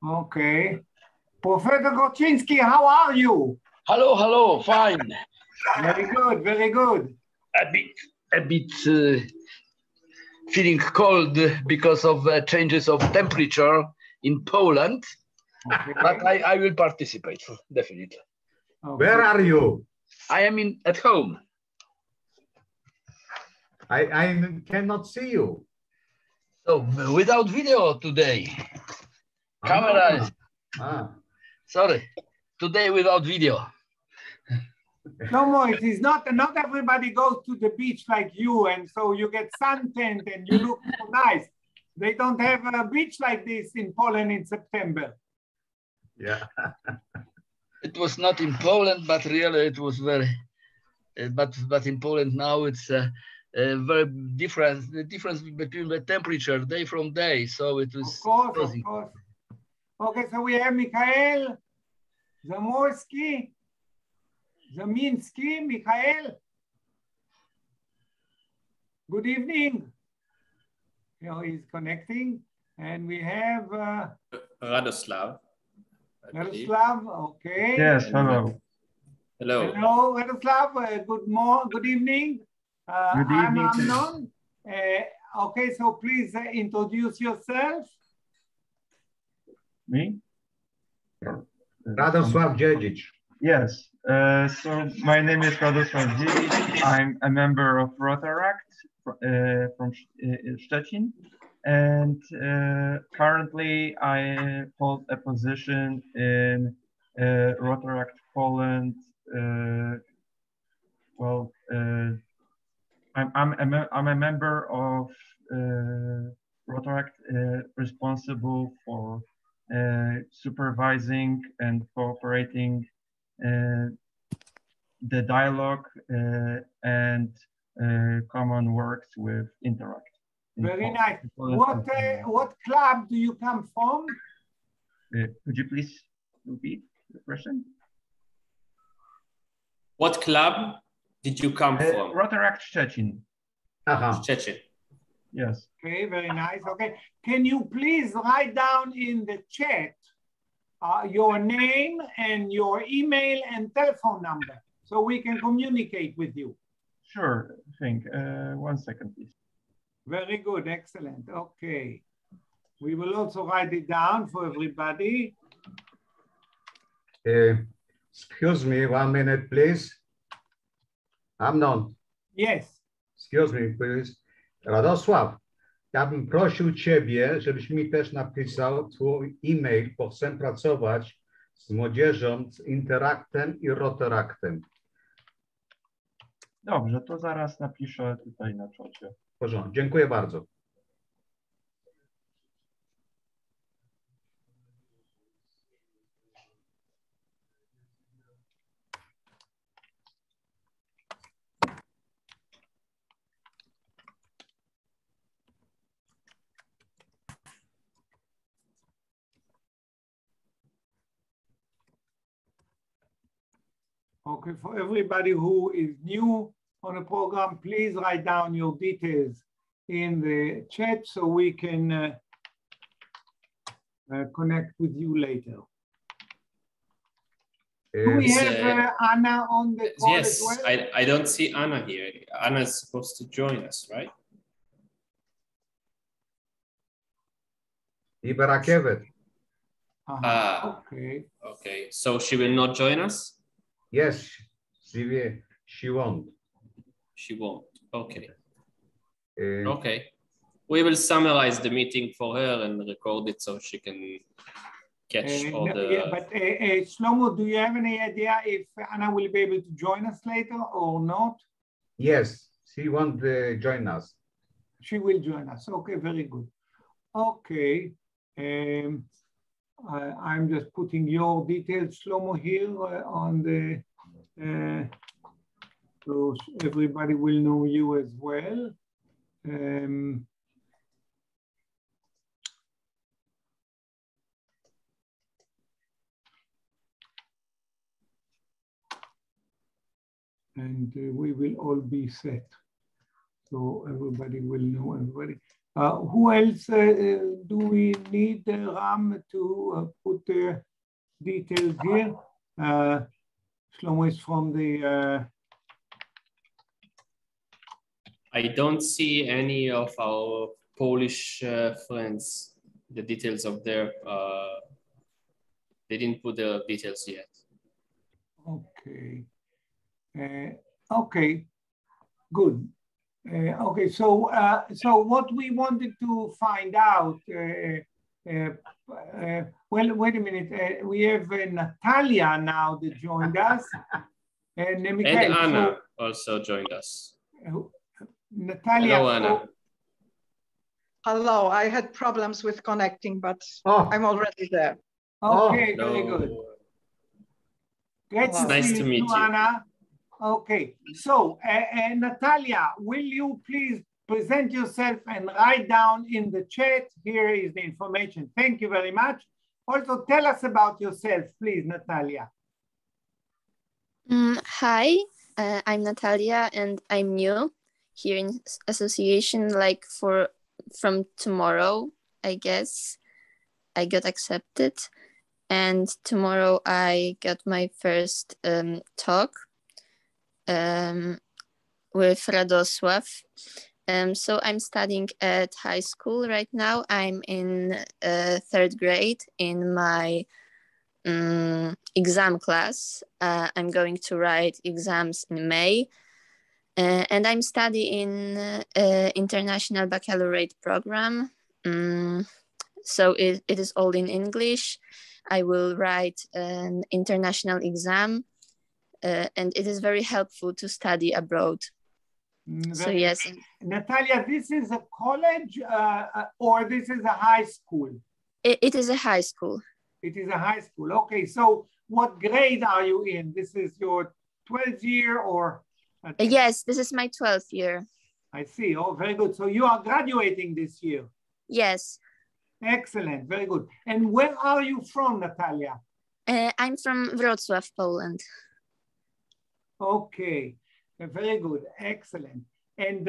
Okay. Professor Gorczynski, how are you? Hello, fine. Very good, very good. A bit feeling cold because of changes of temperature in Poland, okay. But I will participate, definitely. Okay. Where are you? I am at home. I cannot see you. So without video today. Camera. Sorry, today without video. No, it is not everybody goes to the beach like you, and so you get suntanned and you look so nice. They don't have a beach like this in Poland in September. Yeah. It was not in Poland, but really it was very, but in Poland now it's very different, the difference between the temperature day from day. So it was. Of course. Okay, so we have Mikhail Zamorsky. Zaminsky, Mikhail. Good evening. Here he's connecting. And we have Radoslav. Radoslav, okay. Yes, hello. Hello. Hello, Radoslav. Good evening. Good I'm evening. Amnon. Okay, so please introduce yourself. Me? Radoslav Djedzic. Yes, so my name is Radoslav Djedzic. I'm a member of Rotaract from Szczecin, and currently I hold a position in Rotaract Poland. I'm a member of Rotaract responsible for supervising and cooperating the dialogue and common works with Interact. Very nice. What club do you come from? Could you please repeat the question? What club did you come from? Rotaract Szczecin. Szczecin. Yes. Okay, very nice. Okay, can you please write down in the chat your name and your email and telephone number so we can communicate with you? Sure thing. 1 second, please. Very good, excellent. Okay, we will also write it down for everybody. Excuse me, 1 minute, please. Amnon. Yes. Excuse me, please. Radosław, ja bym prosił Ciebie, żebyś mi też napisał twój e-mail, bo chcę pracować z młodzieżą, z Interactem i Rotaractem. Dobrze, to zaraz napiszę tutaj na czacie. W porządku, dziękuję bardzo. Okay, for everybody who is new on the program, please write down your details in the chat so we can connect with you later. Do we have Anna on the call as well? Yes, I don't see Anna here. Anna is supposed to join us, right? Okay. Okay, so she will not join us? Yes, she won't. She won't. Okay. Okay. We will summarize the meeting for her and record it so she can catch all the... Yeah, but Shlomo, do you have any idea if Anna will be able to join us later or not? Yes, she won't join us. She will join us. Okay, very good. Okay. I'm just putting your details, Shlomo, here on the, so everybody will know you as well. And we will all be set. So everybody will know everybody. Who else do we need, Ram, to put the details here? Shlomo is from the... I don't see any of our Polish friends, the details of their, they didn't put the details yet. Okay. Okay, good. Okay, so what we wanted to find out, well, wait a minute, we have Natalia now that joined us. And Anna also joined us. Natalia. Hello, Anna. Hello, I had problems with connecting, but I'm already there. Okay, very good. Great to nice see to meet you, Anna. Okay, so Natalia, will you please present yourself and write down in the chat? Here is the information. Thank you very much. Also, tell us about yourself, please, Natalia. Hi, I'm Natalia, and I'm new here in association. Like from tomorrow, I guess I got accepted, and tomorrow I got my first talk with Radosław. So I'm studying at high school right now. I'm in 3rd grade in my exam class. I'm going to write exams in May. And I'm studying international baccalaureate program. So it is all in English. I will write an international exam. And it is very helpful to study abroad. So yes. Natalia, this is a college or this is a high school? It is a high school. It is a high school. Okay, so what grade are you in? This is your 12th year or? Yes, this is my 12th year. I see. Oh, very good. So you are graduating this year? Yes. Excellent. Very good. And where are you from, Natalia? I'm from Wrocław, Poland. Okay. Very good. Excellent. And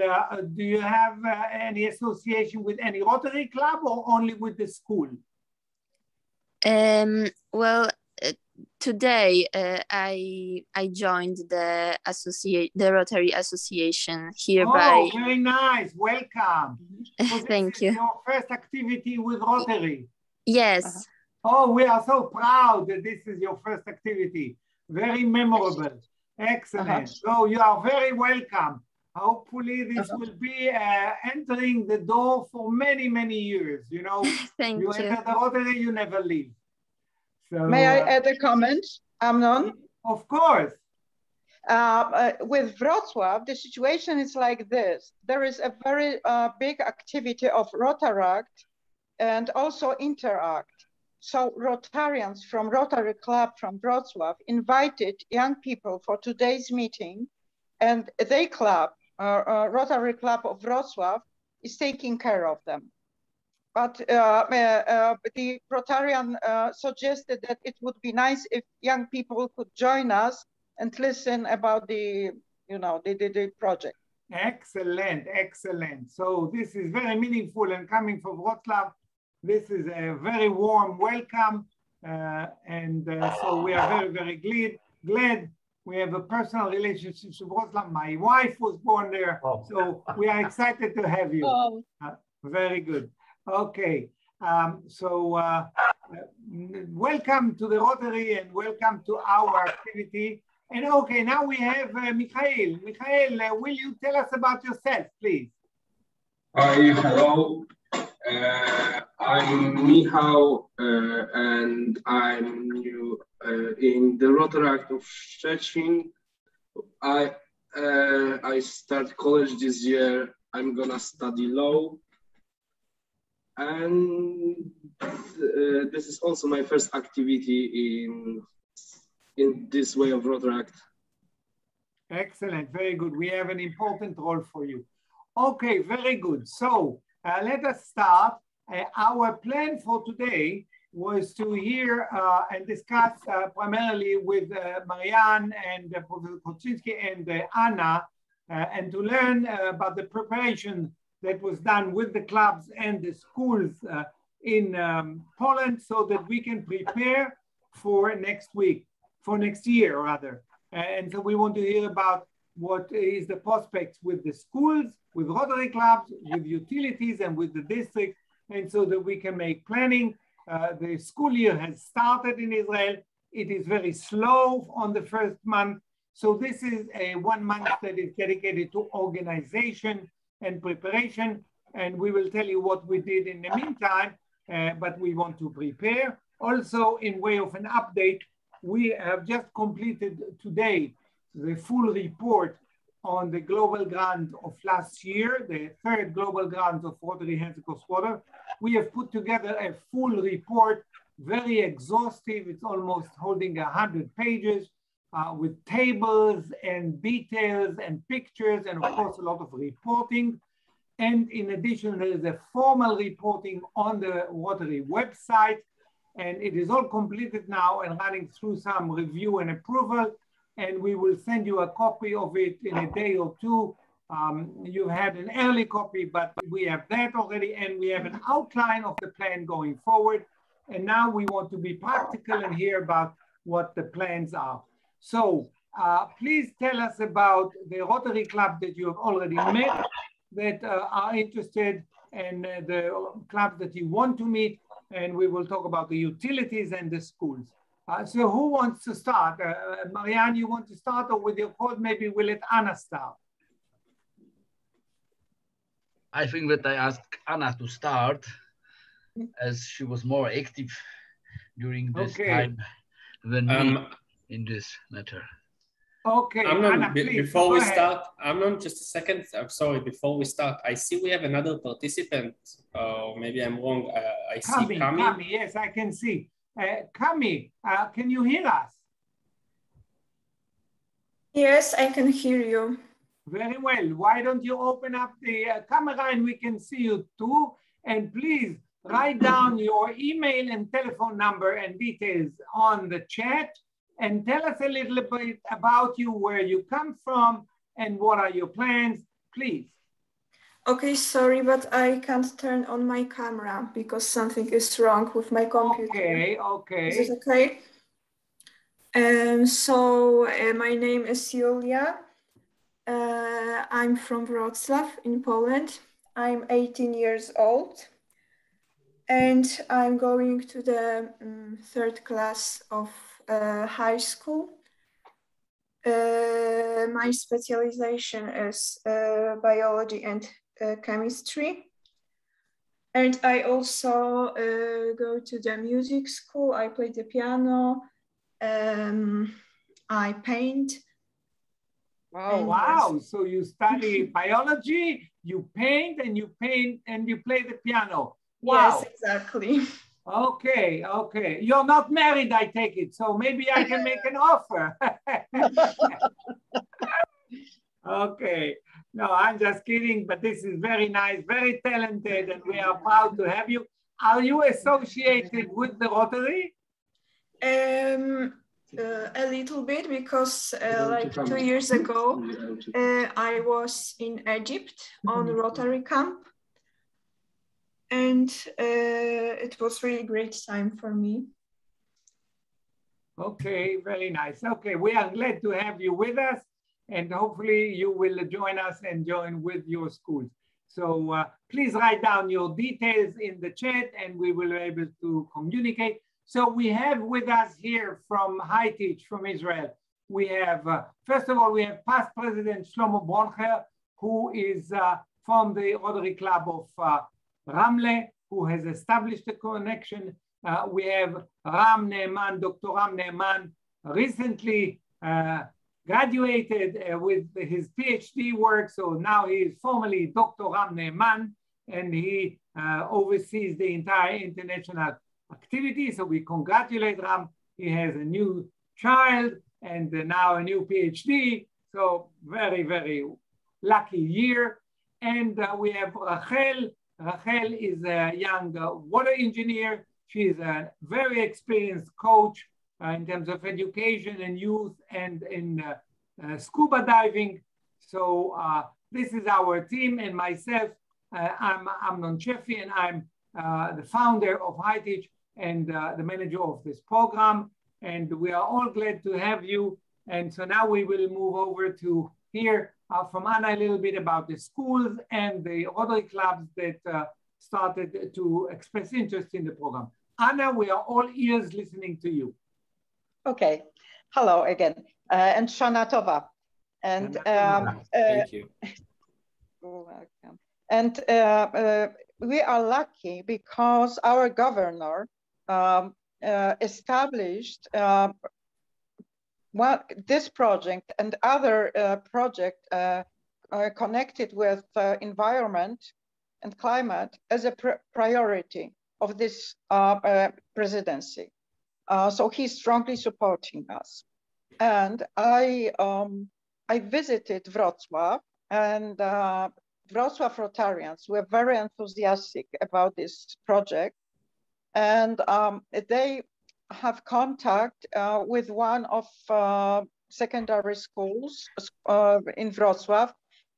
do you have any association with any Rotary Club or only with the school? Well, today I joined the Rotary Association hereby. Oh, very nice. Welcome. So Thank you. Your first activity with Rotary. Yes. Oh, we are so proud that this is your first activity. Very memorable. Excellent. So you are very welcome. Hopefully this will be entering the door for many, many years. You know, Thank you. Enter the Rotary, you never leave. So, may I add a comment, Amnon? Of course. With Wrocław, the situation is like this. There is a very big activity of Rotaract and also Interact. So Rotarians from Rotary Club from Wrocław invited young people for today's meeting, and they club, Rotary Club of Wrocław, is taking care of them. But the Rotarian suggested that it would be nice if young people could join us and listen about the, the project. Excellent, excellent. So this is very meaningful, and coming from Wrocław, this is a very warm welcome. So we are very, very glad. We have a personal relationship with Wrocław. My wife was born there, so we are excited to have you. Very good. Okay, welcome to the Rotary and welcome to our activity. And okay, now we have Michael. Michael, will you tell us about yourself, please? Hi, hello. I'm Michał, and I'm new in the Rotaract of Szczecin. I start college this year. I'm gonna study law. And this is also my first activity in this way of Rotaract. Excellent, very good. We have an important role for you. Okay, very good. So let us start. Our plan for today was to hear and discuss primarily with Mariaen and Professor Koczynski and Anna, and to learn about the preparation that was done with the clubs and the schools in Poland, so that we can prepare for next year rather. And so we want to hear about what is the prospects with the schools, with Rotary clubs, with utilities, and with the district, and so that we can make planning. The school year has started in Israel. It is very slow on the first month. So this is a 1 month that is dedicated to organization and preparation. And we will tell you what we did in the meantime, but we want to prepare. Also, in way of an update, we have just completed today the full report on the global grant of last year, the third global grant of Rotary Hands Across Water. We have put together a full report, very exhaustive. It's almost holding 100 pages with tables and details and pictures, and of course, a lot of reporting. And in addition, there is a formal reporting on the Rotary website, and it is all completed now and running through some review and approval. And we will send you a copy of it in a day or two. You had an early copy, but we have that already, and we have an outline of the plan going forward. And now we want to be practical and hear about what the plans are. So please tell us about the Rotary Club that you have already met, that are interested, and the clubs that you want to meet. And we will talk about the utilities and the schools. So who wants to start? Marianne, you want to start, or with your code, maybe we'll let Anna start? I think that I asked Anna to start, as she was more active during this time than me in this matter. Okay, Amnon, Anna, please. Before we start, Amnon, just a second. I'm sorry, before we start, I see we have another participant. Maybe I'm wrong. I see Kami. Yes, I can see. Kami, can you hear us? Yes, I can hear you. Very well. Why don't you open up the camera and we can see you too? And please write down your email and telephone number and details on the chat, and tell us a little bit about you, where you come from, and what are your plans, please. Okay, sorry, but I can't turn on my camera because something is wrong with my computer. Okay. Is it okay? My name is Julia. I'm from Wrocław in Poland. I'm 18 years old, and I'm going to the third class of high school. My specialization is biology and chemistry. And I also go to the music school. I play the piano. I paint. Wow. So you study biology, you paint, and you play the piano. Wow. Yes, exactly. Okay. You're not married, I take it. So maybe I can make an offer. Okay. No, I'm just kidding, but this is very nice, very talented, and we are proud to have you. Are you associated with the Rotary? A little bit, because like 2 years ago, I was in Egypt on Rotary camp, and it was really great time for me. Okay, very nice. Okay, we are glad to have you with us, and hopefully you will join us and join with your schools. So please write down your details in the chat, and we will be able to communicate. So we have with us here from High Teach, from Israel, we have, first of all, we have past President Shlomo, who is from the Rotary Club of Ramle, who has established a connection. We have Ram Ne'eman, Dr. Ram Ne'eman, recently graduated with his PhD work. So now he is formally Dr. Ram Ne'eman, and he oversees the entire international activity. So we congratulate Ram. He has a new child and now a new PhD. So very, very lucky year. And we have Rachel. Rachel is a young water engineer. She is a very experienced coach in terms of education and youth and in scuba diving. So this is our team, and myself, I'm Amnon Chefi, and I'm the founder of HiTeach and the manager of this program. And we are all glad to have you. And so now we will move over to hear from Anna a little bit about the schools and the Rotary clubs that started to express interest in the program. Anna, we are all ears listening to you. Okay. Hello again. And Shana Tova. And thank you. Welcome. And we are lucky because our governor established this project and other projects connected with environment and climate as a priority of this presidency. So he's strongly supporting us. And I visited Wrocław, and Wrocław Rotarians were very enthusiastic about this project. And they have contact with one of secondary schools in Wrocław.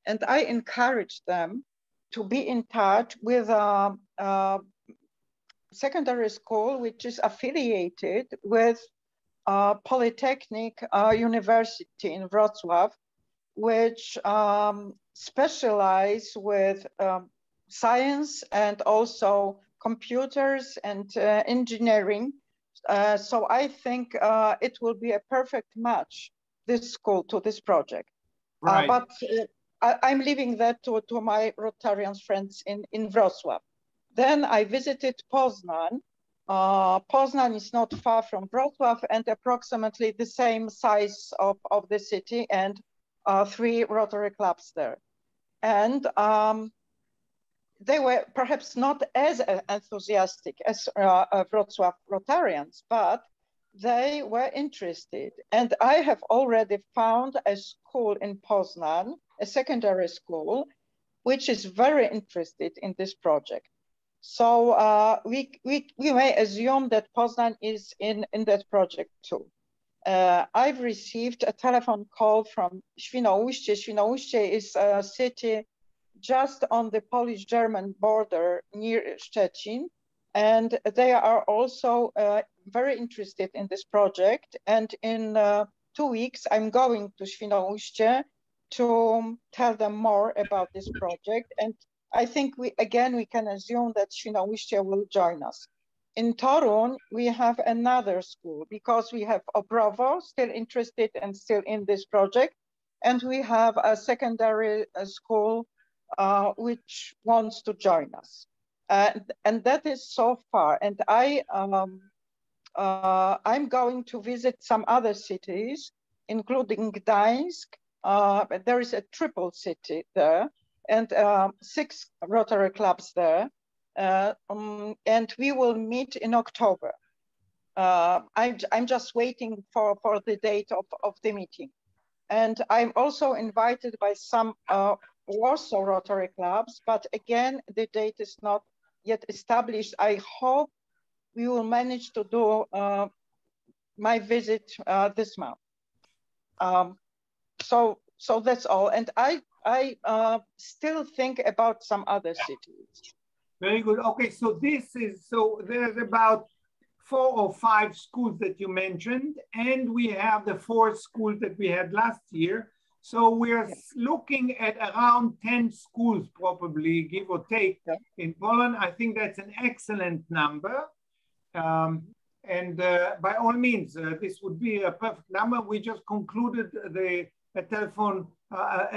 And I encouraged them to be in touch with a secondary school which is affiliated with Polytechnic University in Wrocław, which specialize with science and also computers and engineering. So I think it will be a perfect match, this school, to this project. Right. But I'm leaving that to my Rotarian friends in Wrocław. Then I visited Poznań. Poznań is not far from Wrocław and approximately the same size of the city, and 3 Rotary clubs there. And they were perhaps not as enthusiastic as Wrocław Rotarians, but they were interested. And I have already found a school in Poznań, a secondary school, which is very interested in this project. So we may assume that Poznań is in that project too. I've received a telephone call from Świnoujście. Świnoujście is a city just on the Polish-German border near Szczecin. And they are also very interested in this project. And in 2 weeks, I'm going to Świnoujście to tell them more about this project. And I think we can assume that Świnoujście will join us. In Toruń, we have another school because we have Obrowo still interested and still in this project. And we have a secondary school which wants to join us. And that is so far. And I'm going to visit some other cities, including Gdańsk. There is a triple city there, and 6 Rotary clubs there. And we will meet in October. I'm just waiting for the date of the meeting. And I'm also invited by some Warsaw Rotary clubs, but again, the date is not yet established. I hope we will manage to do my visit this month. So that's all. And I still think about some other cities. Very good. Okay, so there's about 4 or 5 schools that you mentioned, and we have the 4 schools that we had last year. So we're looking at around 10 schools, probably, give or take, in Poland. I think that's an excellent number. And by all means, this would be a perfect number. We just concluded a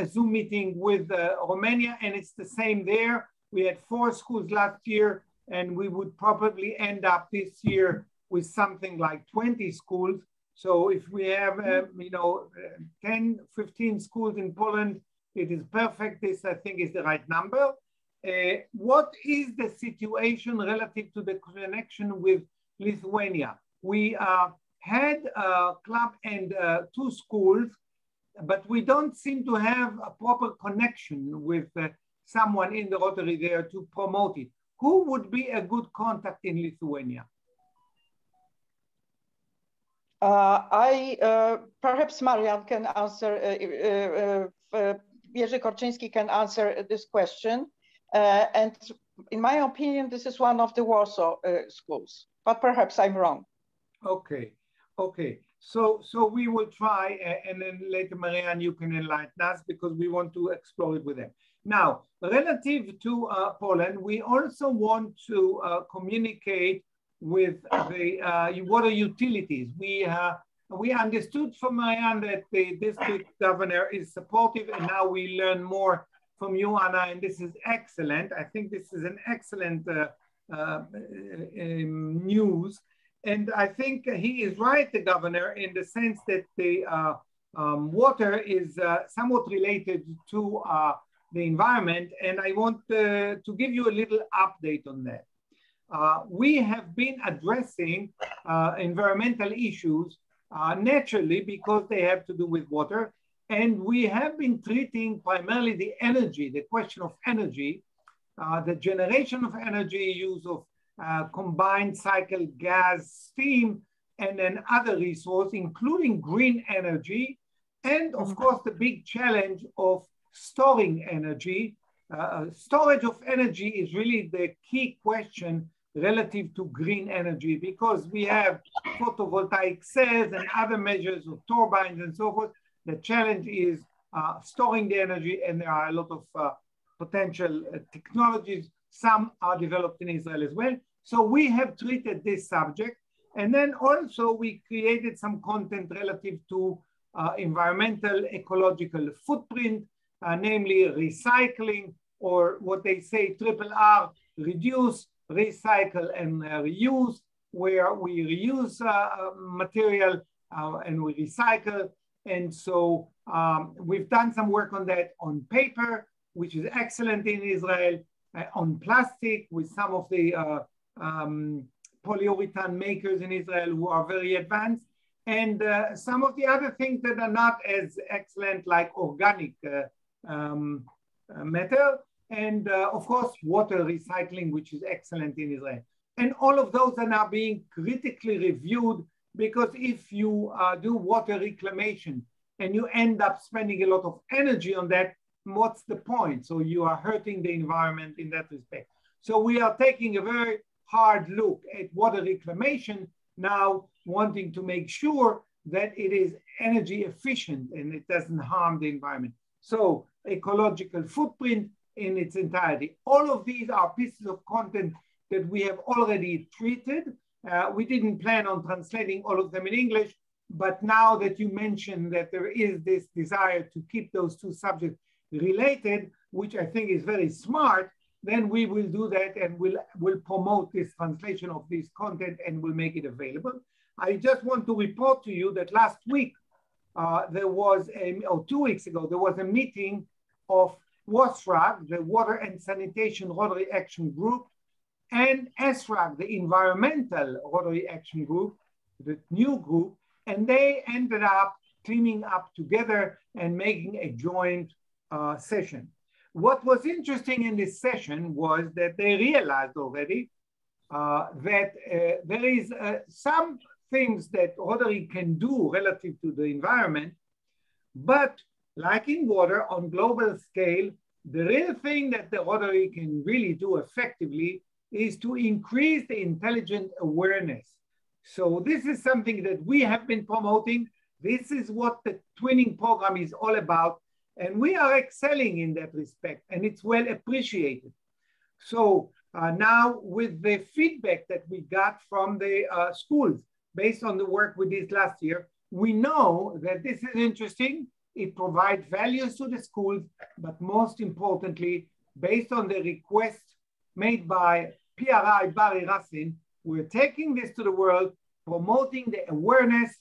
Zoom meeting with Romania, and it's the same there. We had 4 schools last year, and we would probably end up this year with something like 20 schools. So if we have, 10, 15 schools in Poland, it is perfect. This, I think, is the right number. What is the situation relative to the connection with Lithuania? We had a club and 2 schools, but we don't seem to have a proper connection with someone in the Rotary there to promote it. Who would be a good contact in Lithuania? Perhaps Marian can answer, Jerzy Korczyński can answer this question. And in my opinion, this is one of the Warsaw schools, but perhaps I'm wrong. Okay, okay. So we will try, and then later, Marian, you can enlighten us because we want to explore it with them. Now, relative to Poland, we also want to communicate with the water utilities. We understood from Marian that the district governor is supportive, and now we learn more from you, Anna, and this is excellent. I think this is an excellent news. And I think he is right, the governor, in the sense that the water is somewhat related to the environment. And I want to give you a little update on that. We have been addressing environmental issues naturally because they have to do with water. And we have been treating primarily the energy, the question of energy, the generation of energy, use of combined cycle gas, steam, and then other resources, including green energy, and of course the big challenge of storing energy. Storage of energy is really the key question relative to green energy, because we have photovoltaic cells and other measures of turbines and so forth. The challenge is storing the energy, and there are a lot of potential technologies. Some are developed in Israel as well. So we have treated this subject. And then also we created some content relative to environmental ecological footprint, namely recycling, or what they say RRR, reduce, recycle, and reuse, where we reuse material and we recycle. And so we've done some work on that on paper, which is excellent in Israel, on plastic with some of the polyurethane makers in Israel who are very advanced, and some of the other things that are not as excellent, like organic matter, and of course, water recycling, which is excellent in Israel. And all of those are now being critically reviewed, because if you do water reclamation and you end up spending a lot of energy on that, what's the point? So you are hurting the environment in that respect. So we are taking a very hard look at water reclamation now, wanting to make sure that it is energy efficient and it doesn't harm the environment. So ecological footprint in its entirety. All of these are pieces of content that we have already treated. We didn't plan on translating all of them in English, but now that you mentioned that there is this desire to keep those two subjects related, which I think is very smart, then we will do that, and we'll promote this translation of this content and we'll make it available. I just want to report to you that last week, there was or 2 weeks ago, there was a meeting of WASRAG, the Water and Sanitation Rotary Action Group, and ESRAG, the Environmental Rotary Action Group, the new group, and they ended up teaming up together and making a joint session. What was interesting in this session was that they realized already that there is some things that Rotary can do relative to the environment, but like in water on global scale, the real thing that the Rotary can really do effectively is to increase the intelligent awareness. So this is something that we have been promoting. This is what the twinning program is all about. And we are excelling in that respect, and it's well appreciated. So now with the feedback that we got from the schools, based on the work we did last year, we know that this is interesting. It provides values to the schools, but most importantly, based on the request made by PRI Bari Rassin, we're taking this to the world, promoting the awareness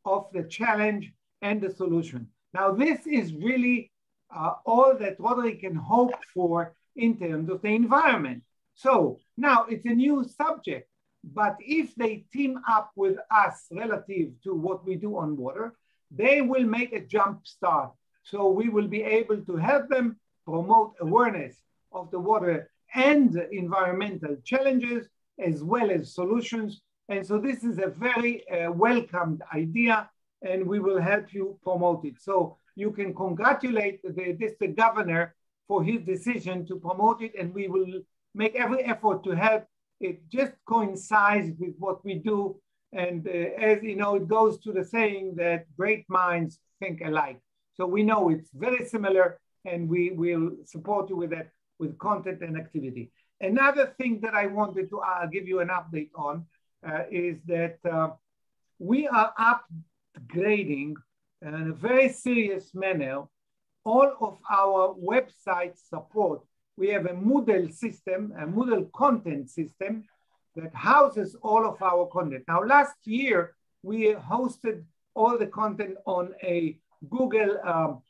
of the challenge and the solution. Now, this is really all that Rotary can hope for in terms of the environment. So now it's a new subject, but if they team up with us relative to what we do on water, they will make a jump start. So we will be able to help them promote awareness of the water and environmental challenges, as well as solutions. And so this is a very welcomed idea, and we will help you promote it. So you can congratulate the district governor for his decision to promote it, and we will make every effort to help. It just coincides with what we do. And as you know, it goes to the saying that great minds think alike. So we know it's very similar, and we will support you with that, with content and activity. Another thing that I wanted to give you an update on is that we are upgrading in a very serious manner all of our website support. We have a Moodle system, a Moodle content system that houses all of our content. Now, last year, we hosted all the content on a Google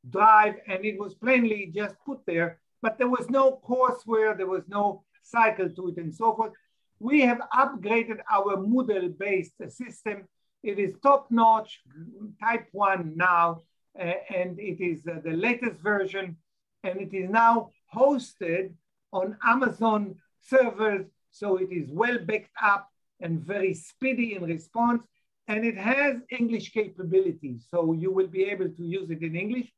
Drive, and it was plainly just put there, but there was no courseware, there was no cycle to it and so forth. We have upgraded our Moodle-based system. It is top-notch, type 1 now, and it is the latest version, and it is now hosted on Amazon servers, so it is well backed up and very speedy in response, and it has English capabilities, so you will be able to use it in English,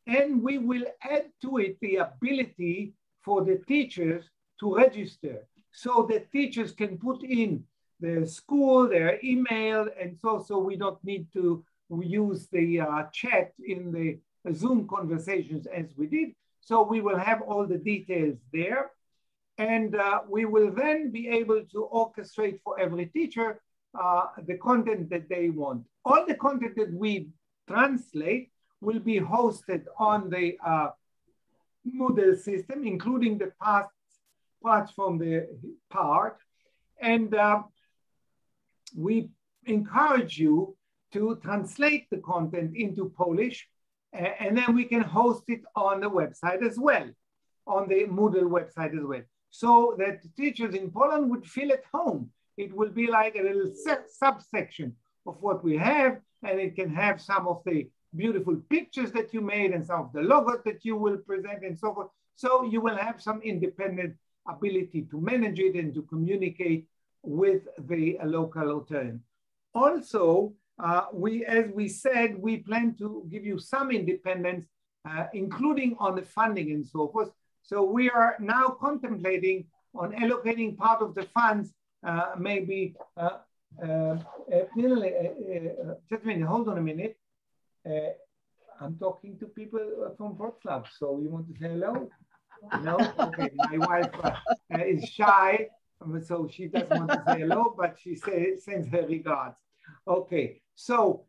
and we will add to it the ability for the teachers to register, so that teachers can put in their school, their email, and so we don't need to use the chat in the Zoom conversations as we did. So we will have all the details there. And we will then be able to orchestrate for every teacher the content that they want. All the content that we translate will be hosted on the Moodle system, including the parts from the part. And we encourage you to translate the content into Polish, and then we can host it on the website as well, on the Moodle website as well, so that the teachers in Poland would feel at home. It will be like a little subsection of what we have, and it can have some of the beautiful pictures that you made and some of the logos that you will present and so forth. So you will have some independent ability to manage it and to communicate with the local authority. Also, as we said, we plan to give you some independence, including on the funding and so forth. So we are now contemplating on allocating part of the funds, maybe, just a minute, hold on a minute. I'm talking to people from Wrocław, so you want to say hello? No? Okay, my wife is shy, so she doesn't want to say hello, but she sends her regards. Okay, so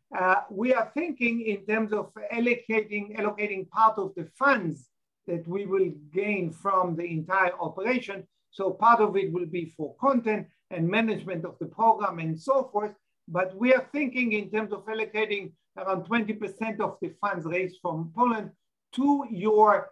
we are thinking in terms of allocating part of the funds that we will gain from the entire operation. So part of it will be for content and management of the program and so forth. But we are thinking in terms of allocating around 20% of the funds raised from Poland to your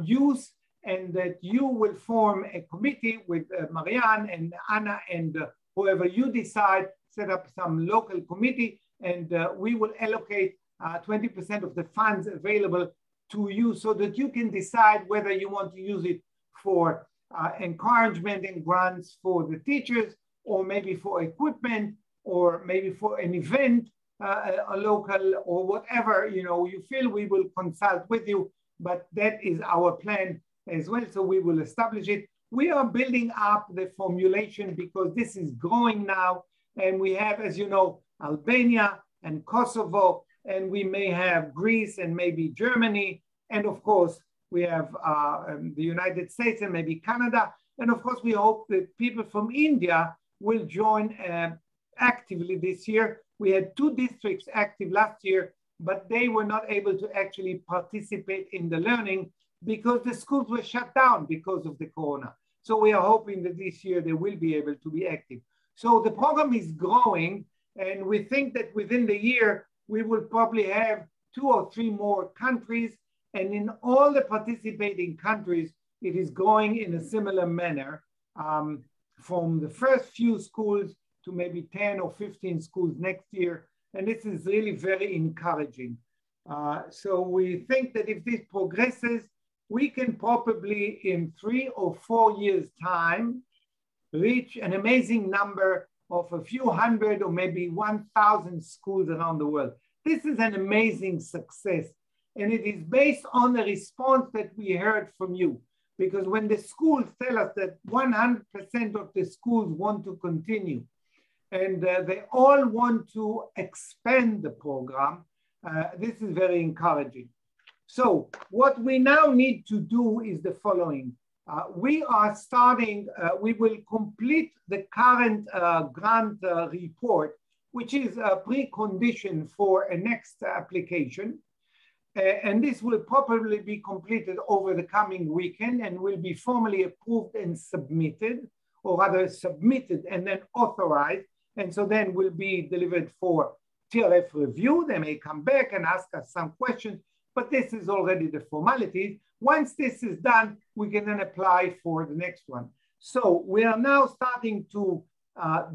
use, and that you will form a committee with Marian and Anna and whoever you decide, set up some local committee, and we will allocate 20% of the funds available to you so that you can decide whether you want to use it for encouragement and grants for the teachers, or maybe for equipment, or maybe for an event, a local, or whatever you feel. We will consult with you, but that is our plan as well. So we will establish it. We are building up the formulation because this is growing now. And we have, as you know, Albania and Kosovo, and we may have Greece and maybe Germany. And of course, we have the United States and maybe Canada. And of course, we hope that people from India will join actively this year. We had 2 districts active last year, but they were not able to actually participate in the learning because the schools were shut down because of the corona. So we are hoping that this year they will be able to be active. So the program is growing, and we think that within the year, we will probably have 2 or 3 more countries. And in all the participating countries, it is growing in a similar manner, from the first few schools to maybe 10 or 15 schools next year. And this is really very encouraging. So we think that if this progresses, we can probably in 3 or 4 years' time reach an amazing number of a few hundred or maybe 1,000 schools around the world. This is an amazing success. and it is based on the response that we heard from you. Because when the schools tell us that 100% of the schools want to continue, and they all want to expand the program, this is very encouraging. So what we now need to do is the following. We are starting, we will complete the current grant report, which is a precondition for a next application. And this will probably be completed over the coming weekend and will be formally approved and submitted, or rather submitted and then authorized. And so then will be delivered for TRF review. They may come back and ask us some questions, but this is already the formality. Once this is done, we can then apply for the next one. So we are now starting to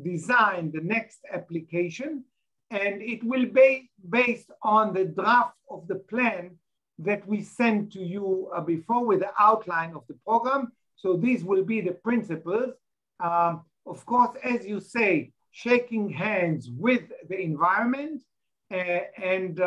design the next application, and it will be based on the draft of the plan that we sent to you before with the outline of the program. So these will be the principles. Of course, as you say, shaking hands with the environment and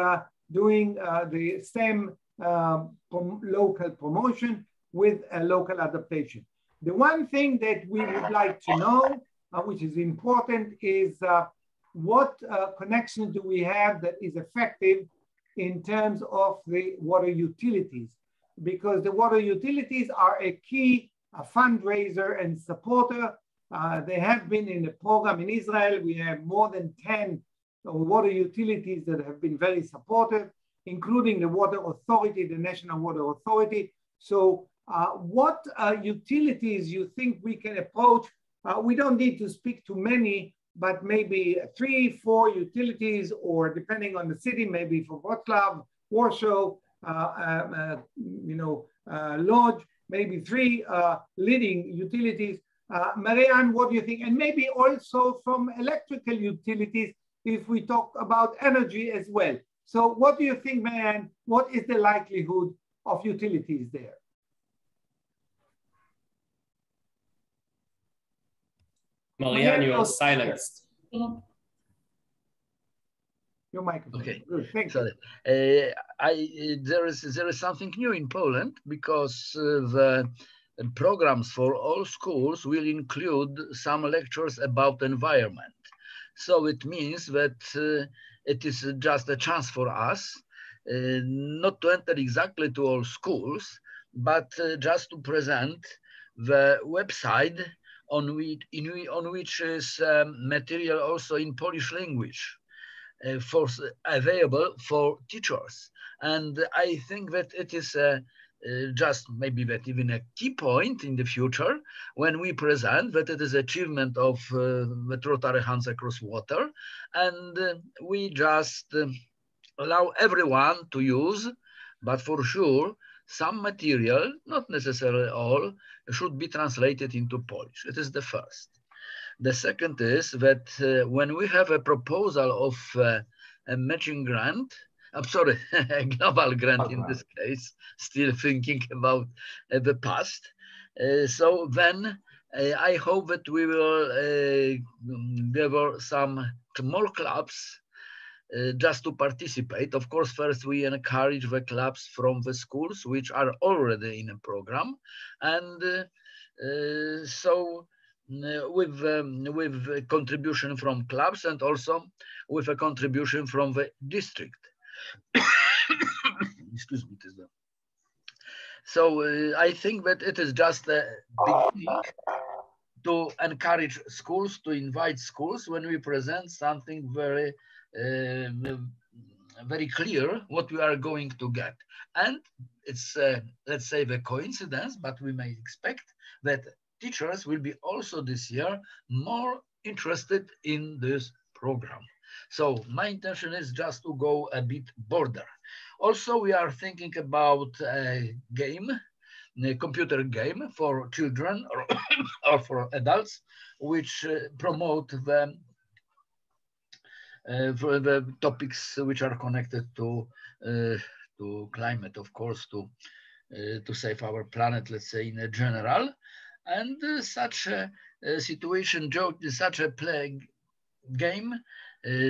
doing the same local promotion with a local adaptation. The one thing that we would like to know, which is important, is what connection do we have that is effective in terms of the water utilities? Because the water utilities are a key fundraiser and supporter. They have been in the program in Israel. We have more than 10 water utilities that have been very supportive, including the Water Authority, the National Water Authority. So what utilities you think we can approach? We don't need to speak to many, but maybe 3, 4 utilities, or depending on the city, maybe for Wrocław, Warsaw, Lodz, maybe 3 leading utilities. Mariaen, what do you think? And maybe also from electrical utilities, if we talk about energy as well. So what do you think, Mariaen? What is the likelihood of utilities there? Mariaen, you are silenced. Your microphone. Okay. Good. Thank Sorry. you. There is something new in Poland, because the programs for all schools will include some lectures about environment. So it means that it is just a chance for us not to enter exactly to all schools, but just to present the website on which is material also in Polish language available for teachers. And I think that it is just maybe that even a key point in the future when we present that it is achievement of the Rotary Hands Across Water, and we just allow everyone to use, but for sure some material, not necessarily all, should be translated into Polish. It is the first. The second is that when we have a proposal of a matching grant, I'm sorry, a global grant in this case, still thinking about the past. So then I hope that we will gather some more clubs just to participate. Of course, first we encourage the clubs from the schools which are already in a program. And so with a contribution from clubs and also with a contribution from the district. Excuse me. So I think that it is just a beginning to encourage schools, to invite schools when we present something very, very clear what we are going to get. And it's, let's say, the coincidence, but we may expect that teachers will be also this year more interested in this program. So my intention is just to go a bit broader. Also, we are thinking about a game, a computer game for children or for adults, which promote the topics which are connected to climate, of course, to save our planet, let's say, in a general. And such a situation, such a game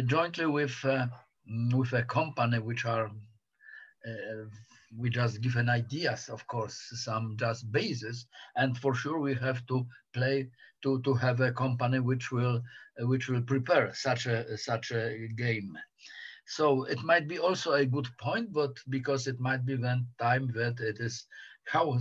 jointly with a company which are we just give an ideas, of course, some just bases, and for sure we have to play to have a company which will prepare such a game. So it might be also a good point, but because it might be one time that it is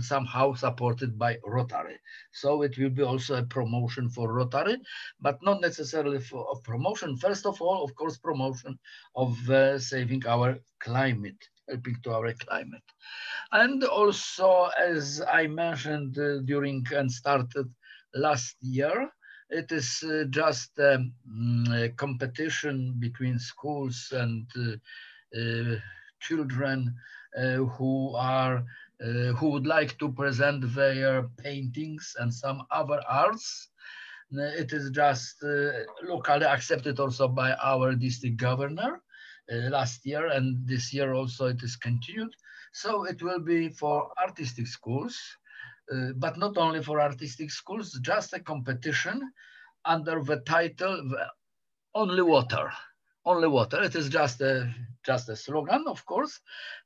somehow supported by Rotary. So it will be also a promotion for Rotary, but not necessarily for a promotion. First of all, of course, promotion of saving our climate, helping to our climate. And also, as I mentioned during and started last year, it is just a competition between schools and children who would like to present their paintings and some other arts. It is just locally accepted also by our district governor last year, and this year also it is continued. So it will be for artistic schools, but not only for artistic schools, just a competition under the title Only Water. Only water. It is just a slogan, of course,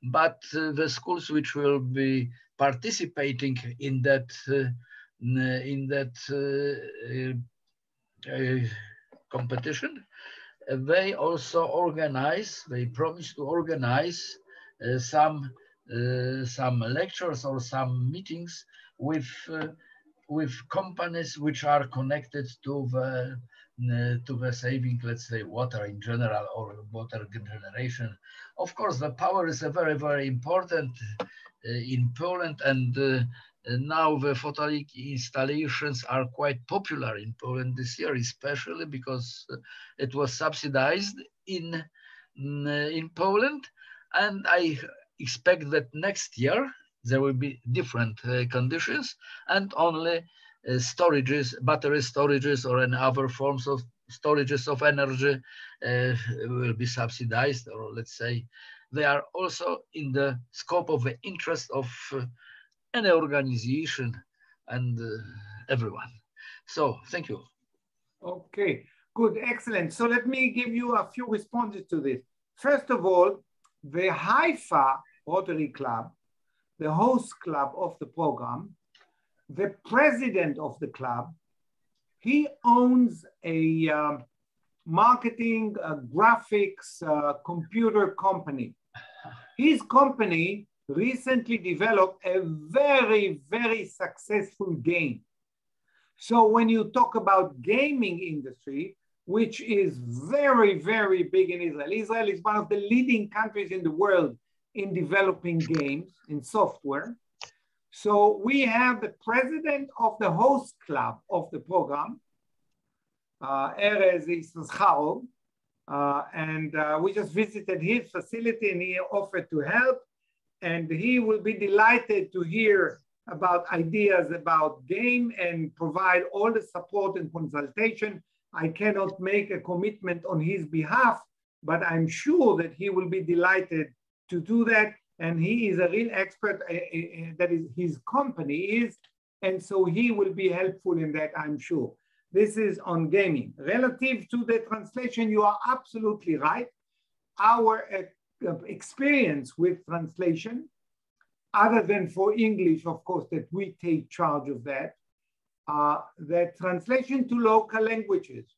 but the schools which will be participating in that competition, they also organize. They promise to organize some lectures or some meetings with companies which are connected to the saving, let's say, water in general or water generation. Of course, the power is a very, very important in Poland, and now the photovoltaic installations are quite popular in Poland this year, especially because it was subsidized in Poland, and I expect that next year there will be different conditions, and only storages, battery storages, or any other forms of storages of energy will be subsidized, or let's say they are also in the scope of the interest of any organization and everyone. So thank you. Okay, good, excellent. So let me give you a few responses to this. First of all, the Haifa Rotary Club, the host club of the program, the president of the club, he owns a marketing, graphics, computer company. His company recently developed a very, very successful game. So when you talk about gaming industry, which is very, very big in Israel, Israel is one of the leading countries in the world in developing games, in software. So we have the president of the host club of the program, Erez Yisrael, and we just visited his facility and he offered to help. And he will be delighted to hear about ideas about game and provide all the support and consultation. I cannot make a commitment on his behalf, but I'm sure that he will be delighted to do that. And he is a real expert, that is his company is, and so he will be helpful in that, I'm sure. This is on gaming. Relative to the translation, you are absolutely right. Our experience with translation, other than for English, of course, that we take charge of that, the translation to local languages,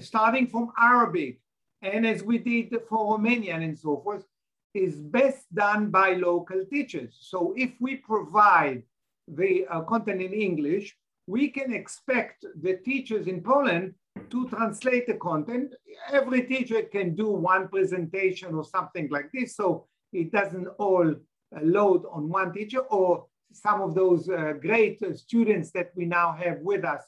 starting from Arabic, and as we did for Romanian and so forth, is best done by local teachers. So if we provide the content in English, we can expect the teachers in Poland to translate the content. Every teacher can do one presentation or something like this, so it doesn't all load on one teacher, or some of those great students that we now have with us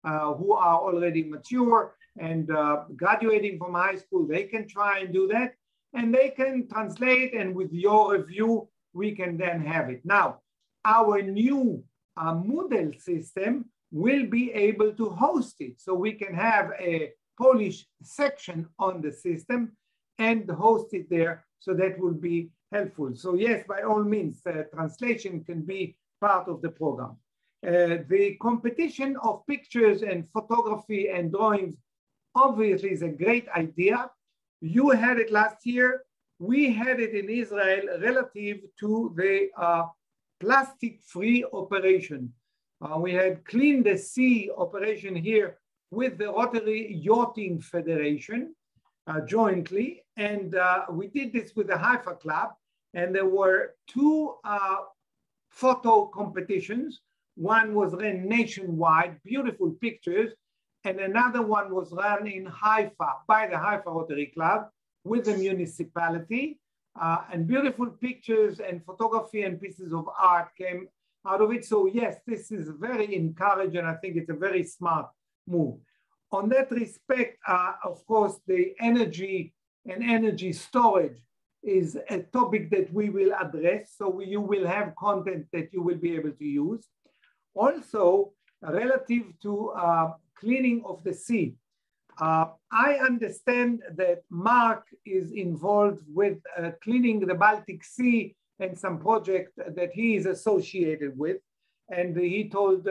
who are already mature and graduating from high school, they can try and do that, and they can translate, and with your review, we can then have it. Now, our new Moodle system will be able to host it. So we can have a Polish section on the system and host it there. So that will be helpful. So yes, by all means, translation can be part of the program. The competition of pictures and photography and drawings obviously is a great idea. You had it last year. we had it in Israel relative to the plastic-free operation. We had Clean the Sea operation here with the Rotary Yachting Federation jointly, and we did this with the Haifa Club, and there were two photo competitions. One was run nationwide, beautiful pictures, and another one was run in Haifa by the Haifa Rotary Club with the municipality, and beautiful pictures and photography and pieces of art came out of it. So yes, this is very encouraging, and I think it's a very smart move. On that respect, of course, the energy and energy storage is a topic that we will address. So you will have content that you will be able to use. Also, relative to cleaning of the sea, I understand that Mark is involved with cleaning the Baltic Sea and some project that he is associated with. And he told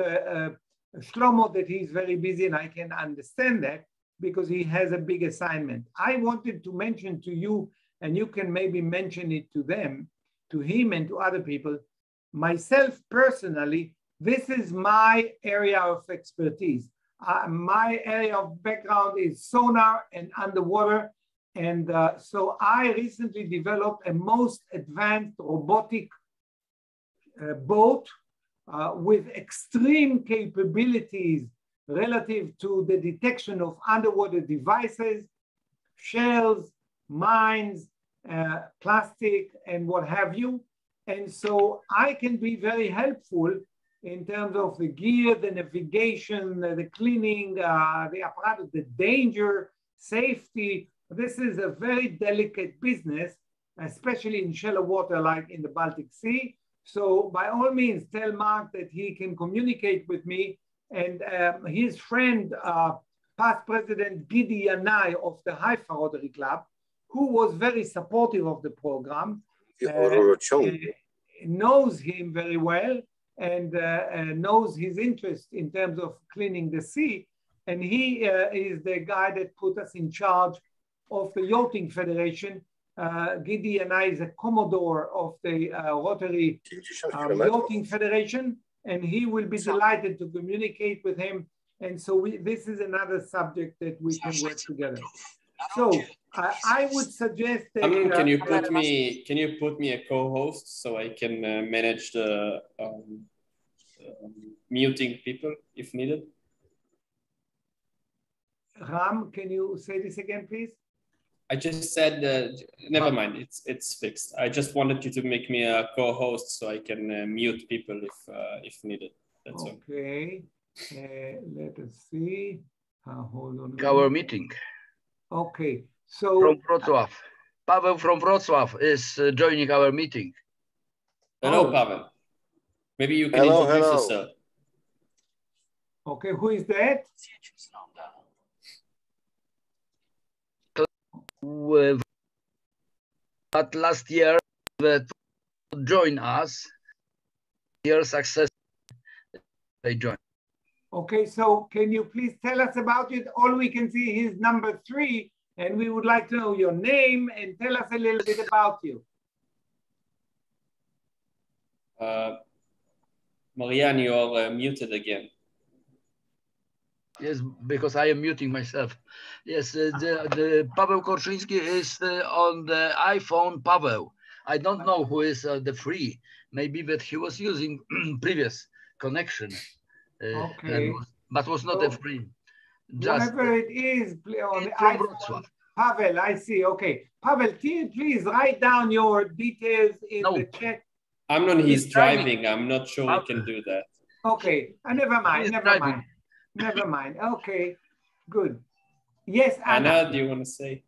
Shlomo that he's very busy, and I can understand that because he has a big assignment. I wanted to mention to you, and you can maybe mention it to them, to him and to other people. Myself personally, this is my area of expertise. My area of background is sonar and underwater. And so I recently developed a most advanced robotic boat with extreme capabilities relative to the detection of underwater devices, shells, mines, plastic, and what have you. And so I can be very helpful in terms of the gear, the navigation, the cleaning, the apparatus, the danger, safety. This is a very delicate business, especially in shallow water like in the Baltic Sea. So by all means, tell Mark that he can communicate with me, and his friend, past President Gidi Yanai of the Haifa Rotary Club, who was very supportive of the program, knows him very well and knows his interest in terms of cleaning the sea. And he is the guy that put us in charge of the Yachting Federation. Gidi and I is a Commodore of the Rotary Yachting Federation, and he will be delighted to communicate with him. And so this is another subject that we can work together. So I would suggest that can you put me a co-host so I can manage the muting people if needed? Ram, can you say this again, please? I just said, never mind, it's fixed. I just wanted you to make me a co-host so I can mute people if needed. That's okay. Let us see. Hold on. Our meeting. Okay. So from Wrocław. Paweł from Wrocław is joining our meeting. Hello, Paweł. Maybe you can introduce yourself. Okay, who is that? But last year that joined us, your success they joined. Okay, so can you please tell us about it? All we can see is number 3, and we would like to know your name and tell us a little bit about you. Maria'n, you are muted again. Yes, because I am muting myself. Yes, the Paweł Korczyński is on the iPhone Paweł. I don't know who is the free. Maybe that he was using previous connection. Okay. But was not a free. Just, whatever it is on the iPhone. Pavel, I see. Okay. Pavel, please write down your details in the chat. He's driving. I'm not sure we can do that. Okay. Never mind. Never mind. Okay, good. Yes, Anna, do you want to say?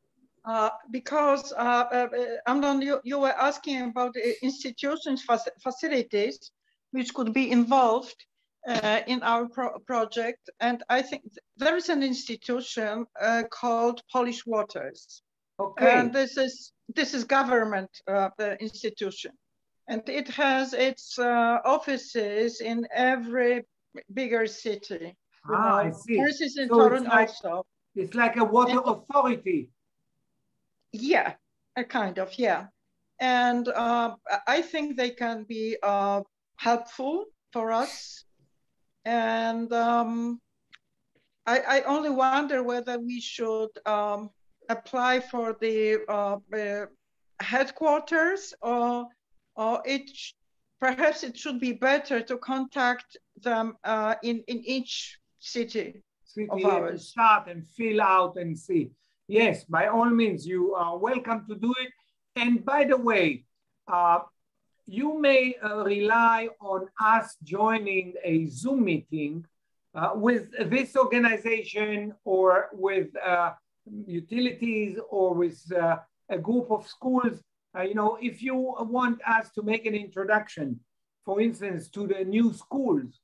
Because Amnon, you were asking about institutions, facilities, which could be involved in our project. And I think there is an institution called Polish Waters. Okay. And this is government institution. And it has its offices in every bigger city. I see. So it's like a water authority. Yeah, kind of, yeah. And I think they can be helpful for us. And I only wonder whether we should apply for the headquarters, or perhaps it should be better to contact them in each city of ours. To start and fill out and see. Yes, by all means, you are welcome to do it. And by the way, you may rely on us joining a Zoom meeting with this organization, or with utilities, or with a group of schools. You know, if you want us to make an introduction, for instance, to the new schools,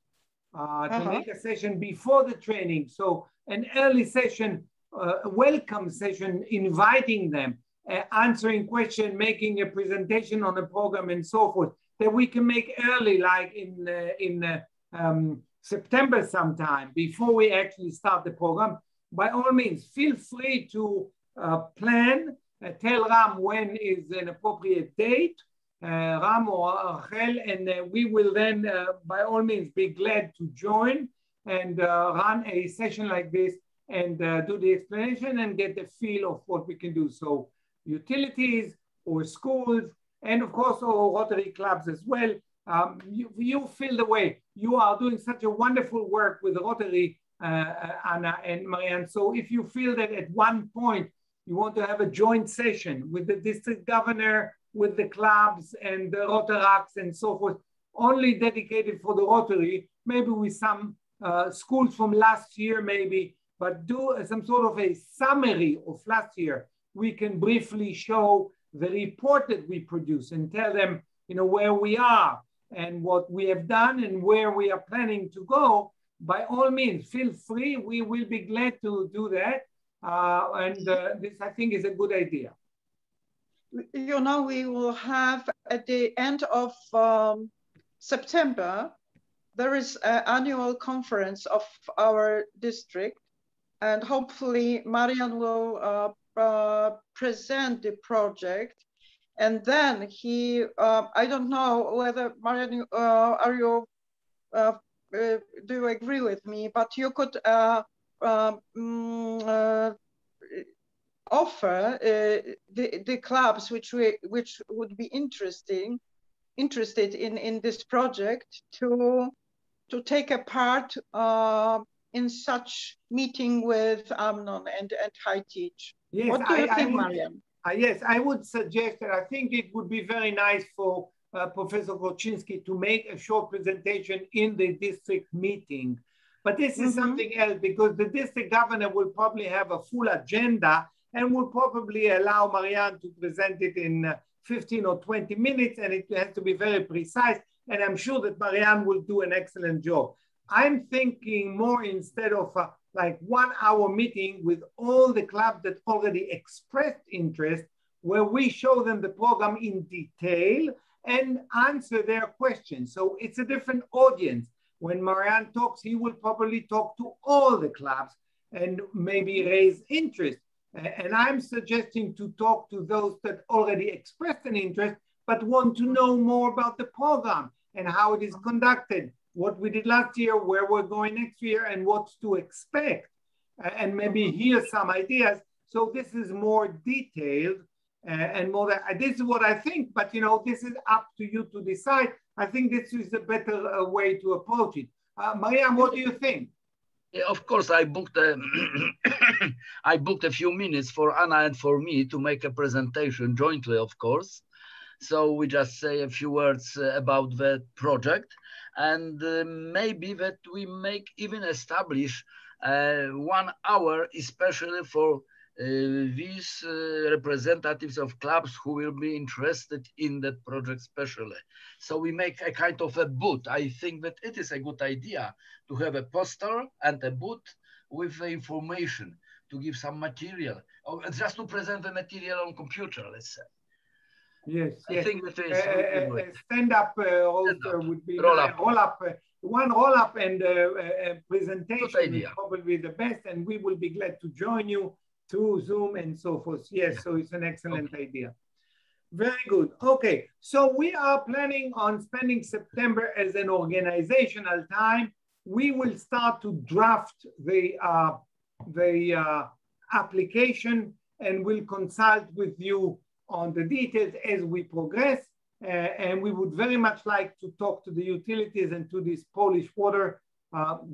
to make a session before the training, so an early session, a welcome session, inviting them, answering questions, making a presentation on the program and so forth, that we can make early, like in September sometime, before we actually start the program. By all means, feel free to plan, tell Ram when is an appropriate date, Ram or Rachel, and we will then, by all means, be glad to join and run a session like this, and do the explanation and get the feel of what we can do. So utilities or schools, and of course, our Rotary clubs as well. You feel the way. You are doing such a wonderful work with Rotary, Anna and Marianne. So if you feel that at one point you want to have a joint session with the district governor, with the clubs and the Rotaracts and so forth, only dedicated for the Rotary, maybe with some schools from last year maybe, but do some sort of a summary of last year. We can briefly show the report that we produce and tell them, you know, where we are and what we have done and where we are planning to go. By all means, feel free. We will be glad to do that. This, I think, is a good idea. You know, we will have at the end of September, there is an annual conference of our district, and hopefully Marian will present the project. And then I don't know whether Marian, do you agree with me? But you could offer the clubs which would be interested in this project to take a part in such meeting with Amnon and High Teach. Yes, what do you think, Marian? Yes, I would suggest that I think it would be very nice for Professor Korczynski to make a short presentation in the district meeting. But this is something else, because the district governor will probably have a full agenda and will probably allow Marianne to present it in 15 or 20 minutes, and it has to be very precise. And I'm sure that Marianne will do an excellent job. I'm thinking more instead of like 1 hour meeting with all the clubs that already expressed interest, where we show them the program in detail and answer their questions. So it's a different audience. When Marianne talks, he will probably talk to all the clubs and maybe raise interest. And I'm suggesting to talk to those that already expressed an interest, but want to know more about the program and how it is conducted, what we did last year, where we're going next year, and what to expect, and maybe hear some ideas. So this is more detailed and more that this is what I think, but you know, this is up to you to decide. I think this is a better way to approach it. Marianne, what do you think? Yeah, of course, I booked I booked a few minutes for Anna and for me to make a presentation jointly, of course. So we just say a few words about the project, and maybe that we make even establish 1 hour, especially for these representatives of clubs who will be interested in that project specially. So we make a kind of a booth. I think that it is a good idea to have a poster and a booth with the information, to give some material, or just to present the material on computer, let's say. Yes, I think that is a stand-up would be roll-up. One roll-up and a presentation is probably the best, and we will be glad to join you through Zoom and so forth. Yes, so it's an excellent idea. Very good. Okay, so we are planning on spending September as an organizational time. We will start to draft the application, and we'll consult with you on the details as we progress. And we would very much like to talk to the utilities and to this Polish water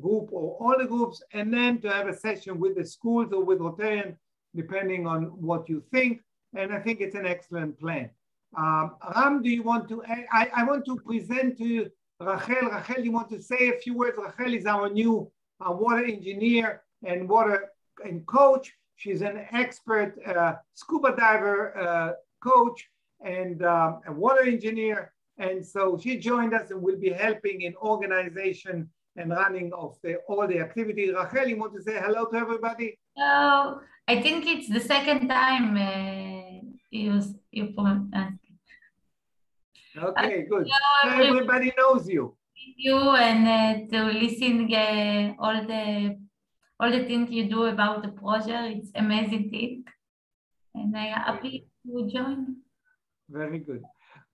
group or all the groups, and then to have a session with the schools or with Rotarian, depending on what you think. And I think it's an excellent plan. Ram, do you want to, I want to present to you Rachel. Rachel, you want to say a few words? Rachel is our new water engineer and water and coach. She's an expert scuba diver coach and a water engineer. And so she joined us and will be helping in organization and running of all the activities. Rachel, you want to say hello to everybody? I think it's the second time you Okay, good. So everybody knows you. You and to listen all the things you do about the project. It's amazing thing, and I am happy to join. Very good.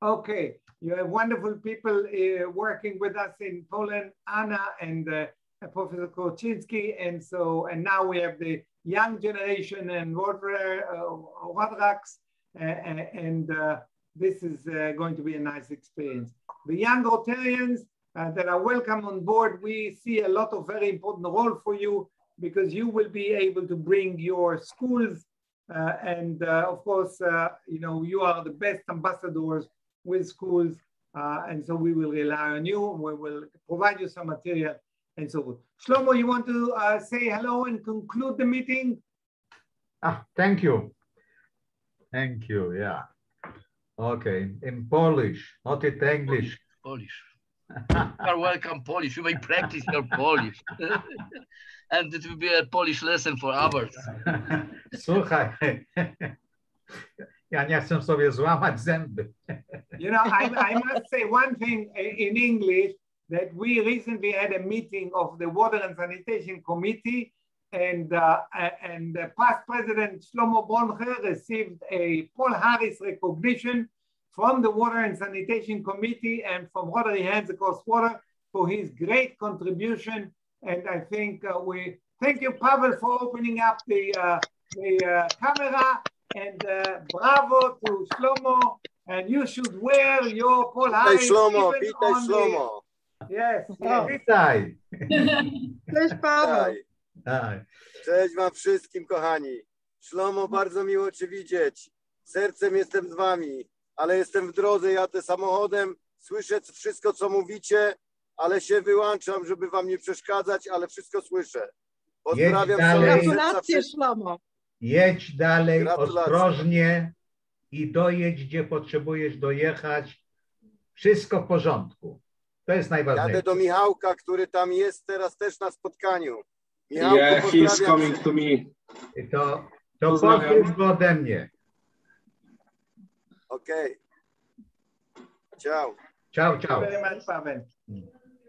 Okay, you have wonderful people working with us in Poland, Anna and Professor Korczynski, and now we have the young generation and Rodraks, and this is going to be a nice experience. The young Rotarians that are welcome on board, we see a lot of very important role for you because you will be able to bring your schools and of course, you know, you are the best ambassadors with schools, and so we will rely on you. We will provide you some material and so forth. Shlomo, you want to say hello and conclude the meeting? Thank you. Thank you, yeah. Okay, in Polish, not in English. Polish. You are welcome, Polish. You may practice your Polish. And it will be a Polish lesson for hours. Słuchaj, ja nie chcę sobie złamać zęby. You know, I must say one thing in English, that we recently had a meeting of the Water and Sanitation Committee, and the past president Shlomo Broncher received a Paul Harris recognition from the Water and Sanitation Committee and from Rotary Hands Across Water for his great contribution. And I think we thank you, Pavel, for opening up the camera, and bravo to Shlomo. And you should wear your Paul Harris. Shlomo, Shlomo. Yes. Witaj. Cześć, Paweł. Cześć wam wszystkim, kochani. Shlomo, bardzo miło cię widzieć. Sercem jestem z wami, ale jestem w drodze, jadę samochodem, słyszę wszystko, co mówicie, ale się wyłączam, żeby wam nie przeszkadzać, ale wszystko słyszę. Pozdrawiam sobie. Gratulacje, Shlomo. Jedź dalej, ostrożnie i dojedź, gdzie potrzebujesz dojechać. Wszystko w porządku. To jest najważniejsze. Jadę do Michałka, który tam jest teraz też na spotkaniu. Michałku, yeah, he's coming to me. To pozdrów go ode mnie. Okej. Ciao. Ciao, ciao. Thank you very much, Pavel.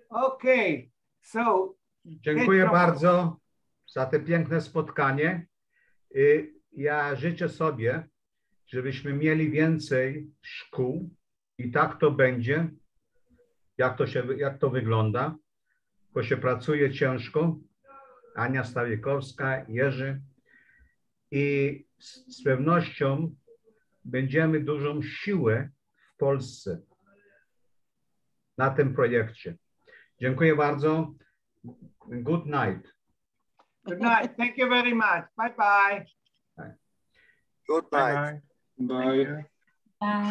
Okay, so dziękuję bardzo za to piękne spotkanie. Ja życzę sobie, żebyśmy mieli więcej szkół i tak to będzie, jak to wygląda, bo się pracuje ciężko. Ania Stawiekowska, Jerzy, i z pewnością będziemy dużą siłę w Polsce na tym projekcie. Dziękuję bardzo. Good night. Good night. Thank you very much. Bye bye. Good night. Bye. Bye. Bye.